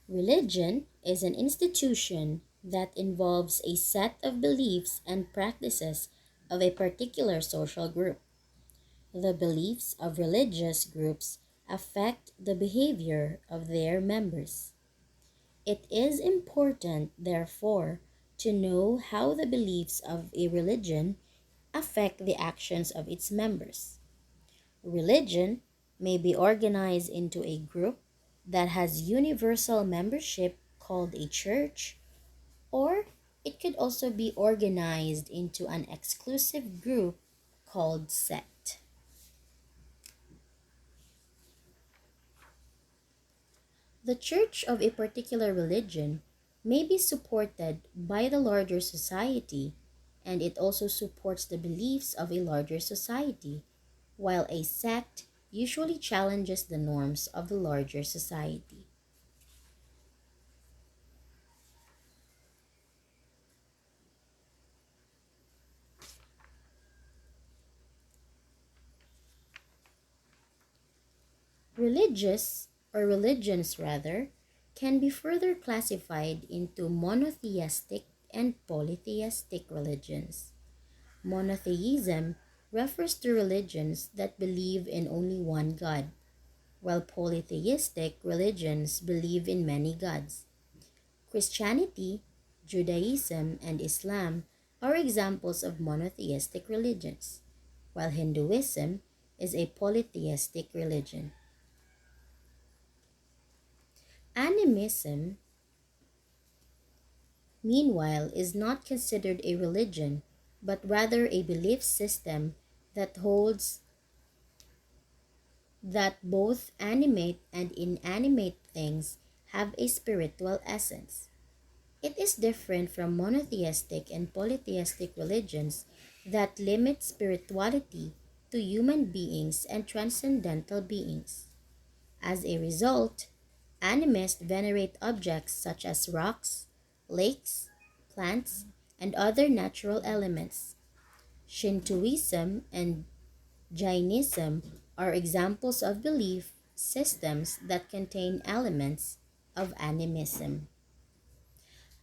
Religion is an institution that involves a set of beliefs and practices of a particular social group. The beliefs of religious groups affect the behavior of their members. It is important, therefore, to know how the beliefs of a religion affect the actions of its members. Religion may be organized into a group that has universal membership called a church, or it could also be organized into an exclusive group called sect. The church of a particular religion may be supported by the larger society, and it also supports the beliefs of a larger society, while a sect usually challenges the norms of the larger society. Religious, or religions rather, can be further classified into monotheistic and polytheistic religions. Monotheism refers to religions that believe in only one God, while polytheistic religions believe in many gods. Christianity, Judaism, and Islam are examples of monotheistic religions, while Hinduism is a polytheistic religion. Animism, meanwhile, is not considered a religion, but rather a belief system that holds that both animate and inanimate things have a spiritual essence. It is different from monotheistic and polytheistic religions that limit spirituality to human beings and transcendental beings. As a result, animists venerate objects such as rocks, lakes, plants, and other natural elements. Shintoism and Jainism are examples of belief systems that contain elements of animism.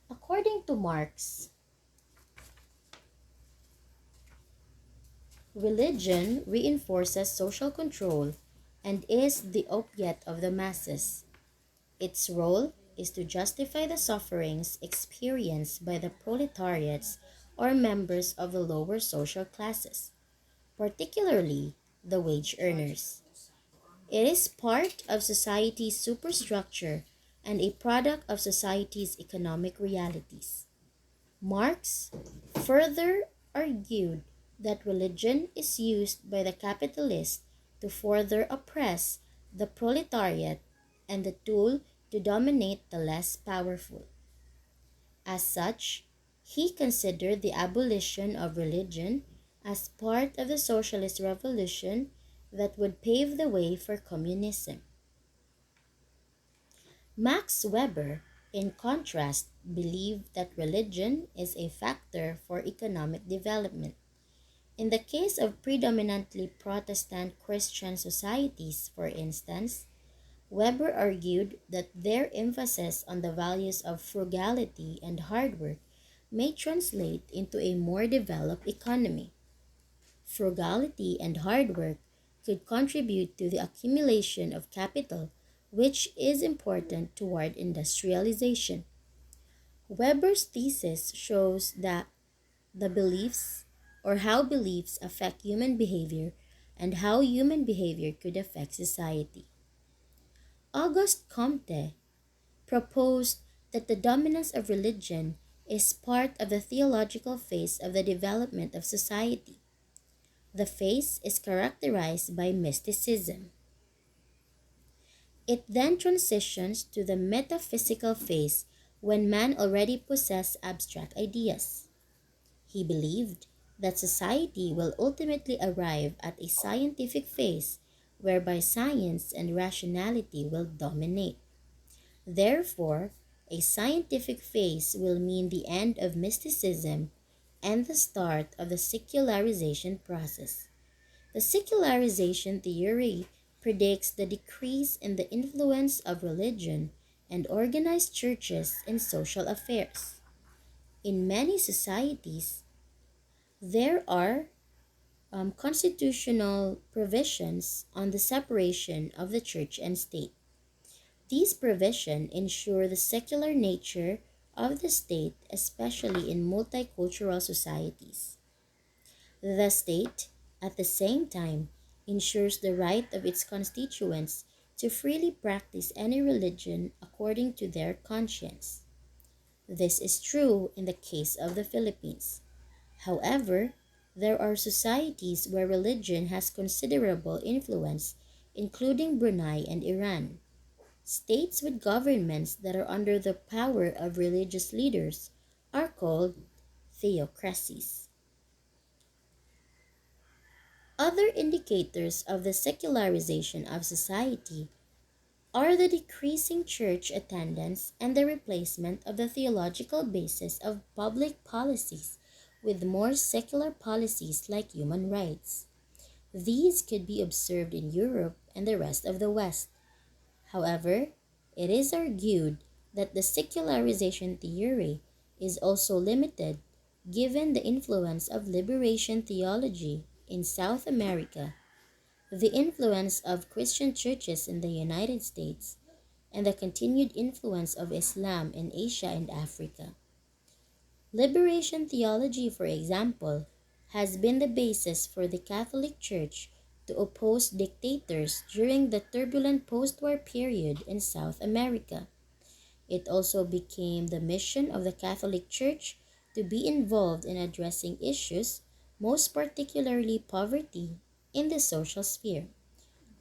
According to Marx, religion reinforces social control and is the opiate of the masses. Its role is to justify the sufferings experienced by the proletariats or members of the lower social classes, particularly the wage earners. It is part of society's superstructure and a product of society's economic realities. Marx further argued that religion is used by the capitalist to further oppress the proletariat and the tool to dominate the less powerful. As such, he considered the abolition of religion as part of the socialist revolution that would pave the way for communism. Max Weber, in contrast, believed that religion is a factor for economic development. In the case of predominantly Protestant Christian societies, for instance, Weber argued that their emphasis on the values of frugality and hard work may translate into a more developed economy. Frugality and hard work could contribute to the accumulation of capital, which is important toward industrialization. Weber's thesis shows that the beliefs or how beliefs affect human behavior and how human behavior could affect society. Auguste Comte proposed that the dominance of religion is part of the theological phase of the development of society. The phase is characterized by mysticism. It then transitions to the metaphysical phase when man already possessed abstract ideas. He believed that society will ultimately arrive at a scientific phase whereby science and rationality will dominate. Therefore, a scientific phase will mean the end of mysticism and the start of the secularization process. The secularization theory predicts the decrease in the influence of religion and organize churches and social affairs. In many societies, there are constitutional provisions on the separation of the church and state. These provisions ensure the secular nature of the state, especially in multicultural societies. The state, at the same time, ensures the right of its constituents to freely practice any religion according to their conscience. This is true in the case of the Philippines. However, there are societies where religion has considerable influence, including Brunei and Iran. States with governments that are under the power of religious leaders are called theocracies. Other indicators of the secularization of society are the decreasing church attendance and the replacement of the theological basis of public policies with more secular policies like human rights. These could be observed in Europe and the rest of the West. However, it is argued that the secularization theory is also limited given the influence of liberation theology in South America, the influence of Christian churches in the United States, and the continued influence of Islam in Asia and Africa. Liberation theology, for example, has been the basis for the Catholic Church to oppose dictators during the turbulent post-war period in South America. It also became the mission of the Catholic Church to be involved in addressing issues, most particularly poverty, in the social sphere.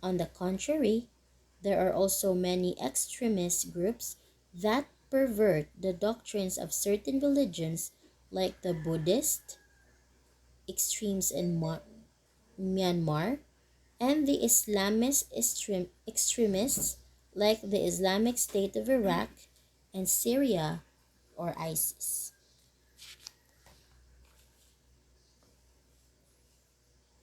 On the contrary, there are also many extremist groups that pervert the doctrines of certain religions, like the Buddhist extremes in Myanmar and the Islamist extremists, like the Islamic State of Iraq and Syria or ISIS.